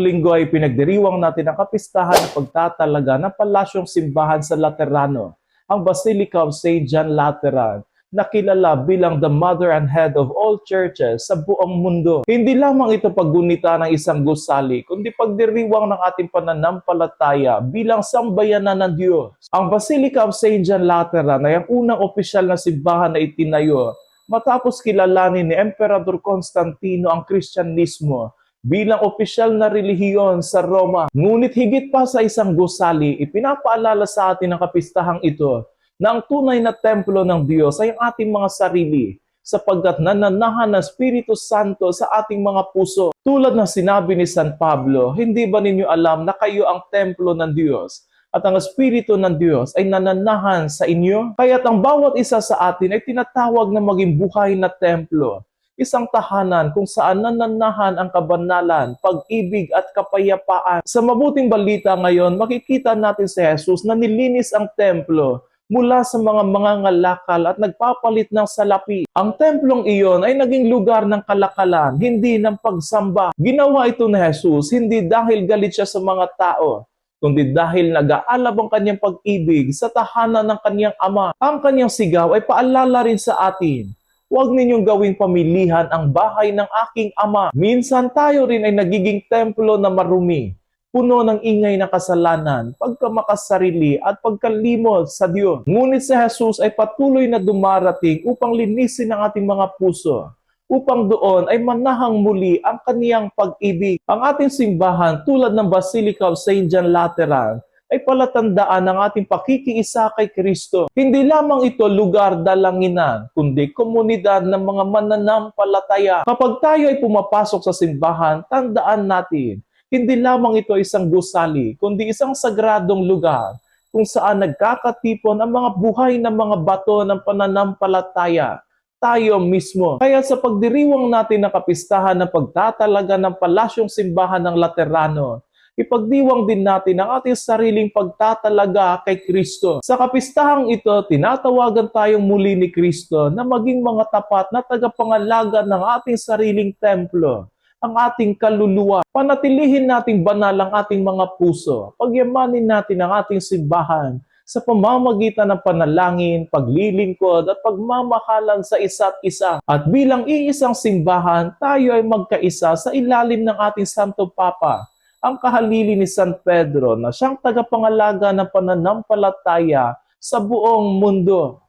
ngayong linggo ay pinagdiriwang natin ang kapistahan ng pagtatalaga ng palasyong simbahan sa Laterano, ang Basilica of St. John Lateran, na kilala bilang the mother and head of all churches sa buong mundo. Hindi lamang ito paggunita ng isang gusali, kundi pagdiriwang ng ating pananampalataya bilang sambayanan ng Diyos. Ang Basilica of St. John Lateran ay ang unang opisyal na simbahan na itinayo matapos kilalanin ni Emperador Constantino ang Kristyanismo bilang opisyal na relihiyon sa Roma. Ngunit higit pa sa isang gusali, ipinapaalala sa atin ang kapistahang ito na ang tunay na templo ng Diyos ay ang ating mga sarili, sapagkat nananahan ng Espiritu Santo sa ating mga puso. Tulad ng sinabi ni San Pablo, hindi ba ninyo alam na kayo ang templo ng Diyos at ang Espiritu ng Diyos ay nananahan sa inyo? Kaya't ang bawat isa sa atin ay tinatawag na maging buhay na templo, isang tahanan kung saan nananahan ang kabanalan, pag-ibig at kapayapaan. Sa mabuting balita ngayon, makikita natin si Jesus na nilinis ang templo mula sa mga mangangalakal at nagpapalit ng salapi. Ang templong iyon ay naging lugar ng kalakalan, hindi ng pagsamba. Ginawa ito ni Jesus hindi dahil galit siya sa mga tao, kundi dahil nag-aalab ang kanyang pag-ibig sa tahanan ng kanyang Ama. Ang kanyang sigaw ay paalala rin sa atin, huwag ninyong gawing pamilihan ang bahay ng aking Ama. Minsan tayo rin ay nagiging templo na marumi, puno ng ingay na kasalanan, pagkamakasarili at pagkalimot sa Diyos. Ngunit si Jesus ay patuloy na dumarating upang linisin ang ating mga puso, upang doon ay manahang muli ang kaniyang pag-ibig. Ang ating simbahan tulad ng Basilica of St. John Lateran ay palatandaan ng ating pakikiisa kay Kristo. Hindi lamang ito lugar dalanginan, kundi komunidad ng mga mananampalataya. Kapag tayo ay pumapasok sa simbahan, tandaan natin, hindi lamang ito isang gusali, kundi isang sagradong lugar kung saan nagkakatipon ang mga buhay ng mga bato ng pananampalataya, tayo mismo. Kaya sa pagdiriwang natin ng kapistahan ng pagtatalaga ng palasyong simbahan ng Laterano, ipagdiwang din natin ang ating sariling pagtatalaga kay Kristo. Sa kapistahang ito, tinatawagan tayong muli ni Kristo na maging mga tapat na tagapangalaga ng ating sariling templo, ang ating kaluluwa. Panatilihin nating banal ang ating mga puso. Pagyamanin natin ang ating simbahan sa pamamagitan ng panalangin, paglilingkod at pagmamahalan sa isa't isa. At bilang iisang simbahan, tayo ay magkaisa sa ilalim ng ating Santo Papa, ang kahalili ni San Pedro na siyang tagapangalaga ng pananampalataya sa buong mundo.